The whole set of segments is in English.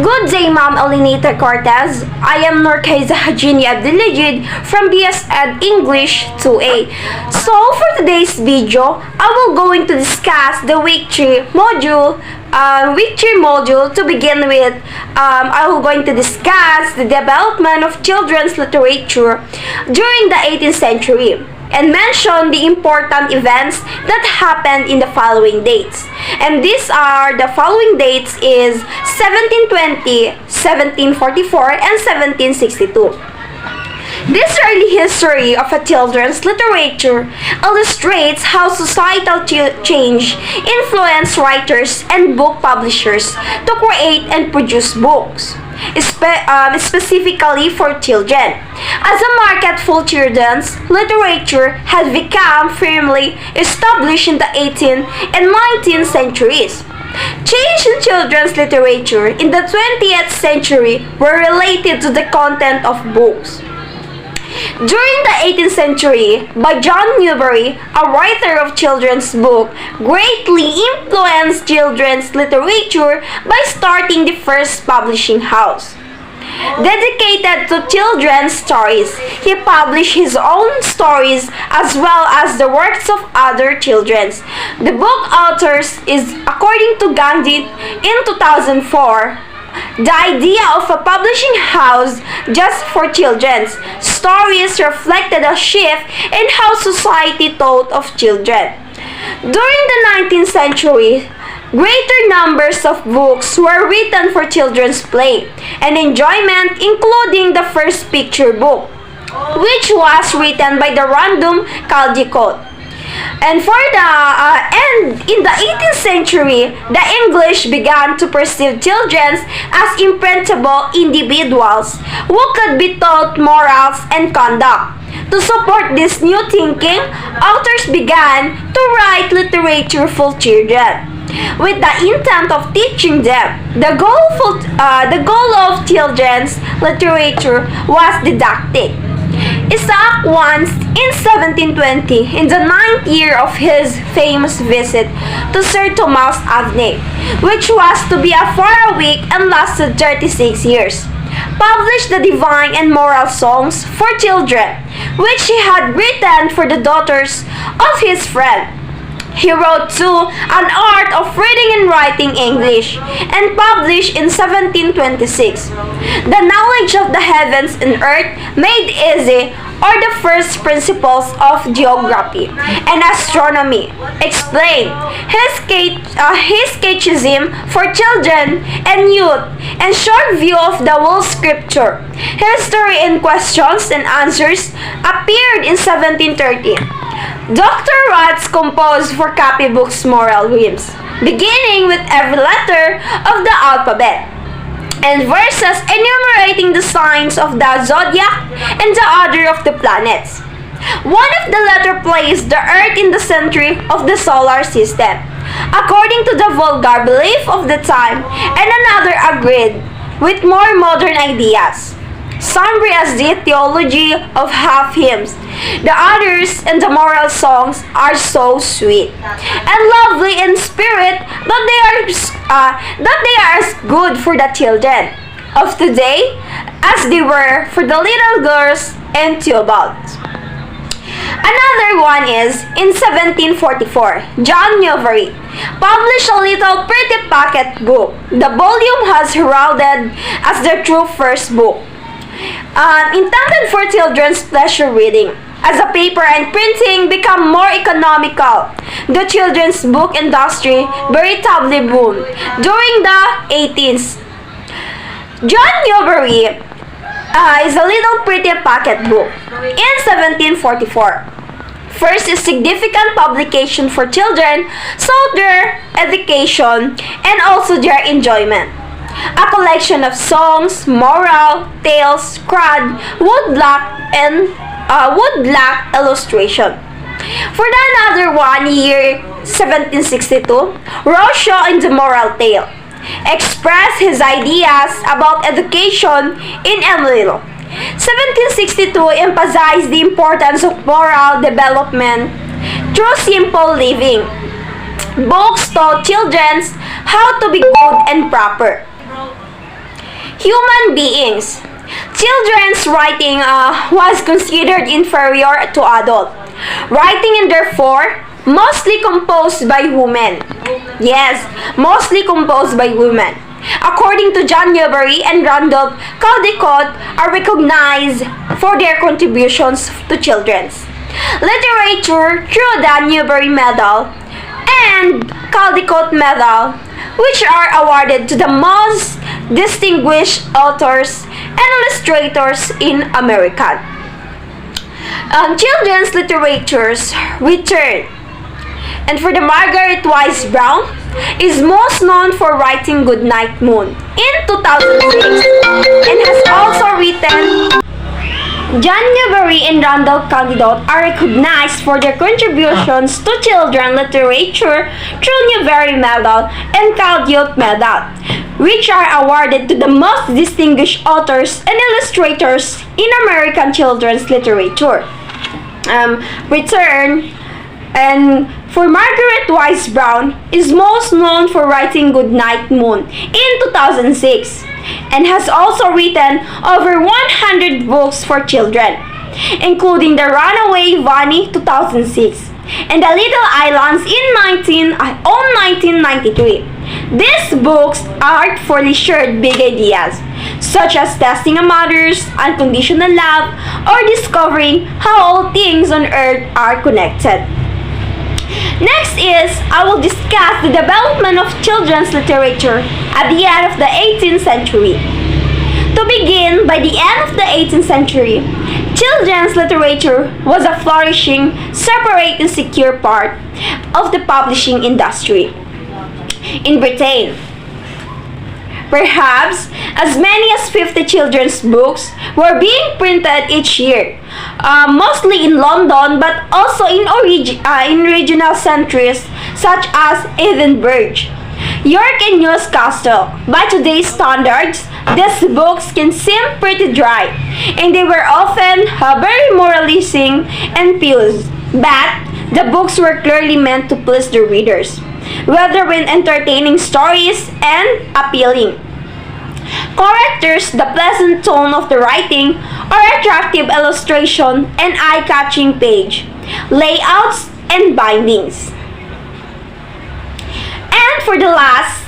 Good day, Ma'am Elinita Cortez. I am Norkaiza Hajini Abdiligid from BS Ed English 2A. So, for today's video, I will going to discuss the week 3 module. To begin with, I will going to discuss the development of children's literature during the 18th century and mention the important events that happened in the following dates. And these are the following dates is 1720, 1744, and 1762. This early history of a children's literature illustrates how societal change influenced writers and book publishers to create and produce books, specifically for children. As a market for children's literature has become firmly established in the 18th and 19th centuries. Change in children's literature in the 20th century were related to the content of books. During the 18th century, by John Newbery, a writer of children's book, greatly influenced children's literature by starting the first publishing house. Dedicated to children's stories, he published his own stories as well as the works of other children. The book authors is, according to Gandhi in 2004, the idea of a publishing house just for children's stories reflected a shift in how society thought of children. During the 19th century, greater numbers of books were written for children's play and enjoyment, including the first picture book, which was written by the Random Caldecott. And in the 18th century, the English began to perceive children as imprintable individuals who could be taught morals and conduct. To support this new thinking, authors began to write literature for children, with the intent of teaching them. The goal of children's literature was didactic. Isaac once, in 1720, in the 9th year of his famous visit to Sir Thomas Abney, which was to be for a week and lasted 36 years, published the Divine and Moral Songs for Children, which he had written for the daughters of his friend. He wrote too An Art of Reading and Writing English and published in 1726. The Knowledge of the Heavens and Earth Made Easy, or the First Principles of Geography and Astronomy, explained his catechism for children and youth and short view of the whole scripture. History in Questions and Answers appeared in 1730. Dr. Watts composed for copybooks moral hymns, beginning with every letter of the alphabet, and verses enumerating the signs of the zodiac and the order of the planets. One of the letter placed the Earth in the center of the solar system, according to the vulgar belief of the time, and another agreed with more modern ideas. Some as the theology of half hymns. The others and the moral songs are so sweet and lovely in spirit that they are as good for the children of today as they were for the little girls and Theobalds. Another one is, in 1744, John Newbery published a little pretty pocket book. The volume has heralded as the true first book, intended for children's pleasure reading. As the paper and printing become more economical, the children's book industry veritably boomed during the 18th. John Newbery is a little pretty pocket book in 1744. First is significant publication for children, so their education and also their enjoyment. A collection of songs, moral, tales, crud, woodblock illustration. For the another one year, 1762, Rousseau in the Moral Tale expressed his ideas about education in Emilio. 1762 emphasized the importance of moral development through simple living. Books taught children how to be good and proper. Human beings. Children's writing was considered inferior to adult writing and therefore mostly composed by women. Yes, mostly composed by women. According to John Newbery and Randolph Caldecott are recognized for their contributions to children's literature through the Newbery Medal and Caldecott Medal, which are awarded to the most distinguished authors and illustrators in America. Children's literatures return. And for the Margaret Wise Brown is most known for writing Goodnight Moon in 2006 and has also written. John Newbery and Randolph Caldecott are recognized for their contributions to children's literature through Newbery Medal and Caldecott Medal, which are awarded to the most distinguished authors and illustrators in American children's literature. Return and for Margaret Wise Brown is most known for writing Goodnight Moon in 2006 and has also written over 100 books for children, including The Runaway Bunny 2006 and The Little Islands in 1993. These books artfully shared big ideas, such as testing a mother's unconditional love or discovering how all things on earth are connected. Next is, I will discuss the development of children's literature at the end of the 18th century. To begin, by the end of the 18th century, children's literature was a flourishing, separate and secure part of the publishing industry. In Britain, perhaps as many as 50 children's books were being printed each year, mostly in London but also in regional centres such as Edinburgh, York and Newcastle. By today's standards, these books can seem pretty dry and they were often very moralizing and pious, but the books were clearly meant to please the readers, whether when entertaining stories and appealing characters, the pleasant tone of the writing, or attractive illustration and eye-catching page layouts and bindings. And for the last,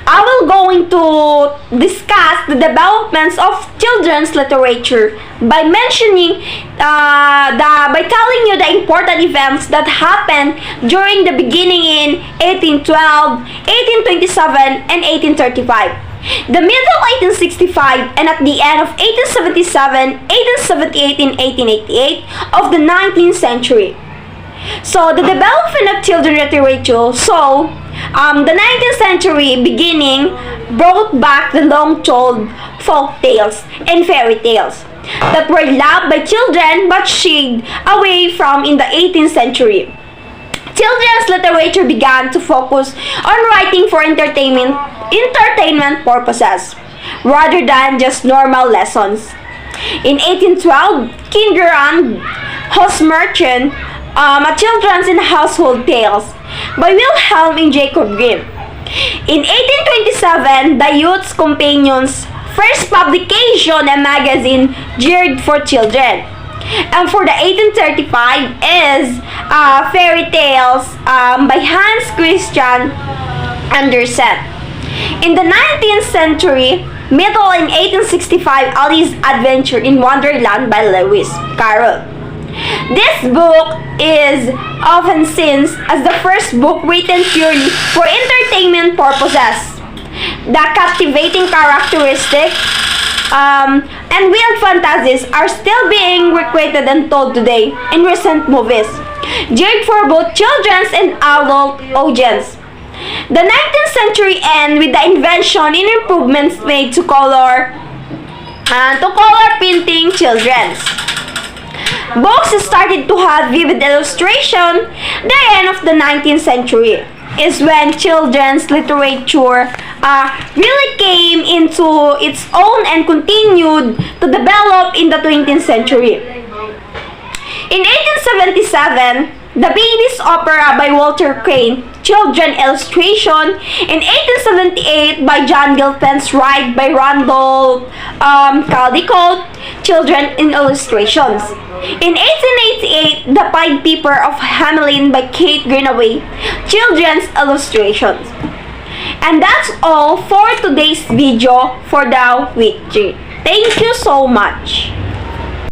I will going to discuss the developments of children's literature by mentioning by telling you the important events that happened during the beginning in 1812, 1827, and 1835. The middle 1865 and at the end of 1877, 1878, and 1888 of the 19th century. So the development of children's literature, the 19th century beginning brought back the long-told folk tales and fairy tales that were loved by children but shied away from in the 18th century. Children's literature began to focus on writing for entertainment purposes rather than just normal lessons. In 1812, Kinderand Hausmärchen, a children's and household tales by Wilhelm and Jacob Grimm. In 1827, the Youth's Companion's first publication, a magazine geared for children. And for the 1835 is Fairy Tales by Hans Christian Andersen. In the 19th century, middle in 1865, Alice's Adventure in Wonderland by Lewis Carroll. This book is often seen as the first book written purely for entertainment purposes. The captivating characteristics and wild fantasies are still being recreated and told today in recent movies, geared for both children's and adult audience. The 19th century ended with the invention and improvements made to color printing children's. Books started to have vivid illustration. The end of the 19th century is when children's literature really came into its own and continued to develop in the 20th century. In 1877, The Bailey's Opera by Walter Crane, Children Illustration. In 1878 by John Gilpin's Ride by Randolph Caldecott, Children in Illustrations. In 1888, The Pied Piper of Hamelin by Kate Greenaway, Children's Illustrations. And that's all for today's video for the Witchy. Thank you so much.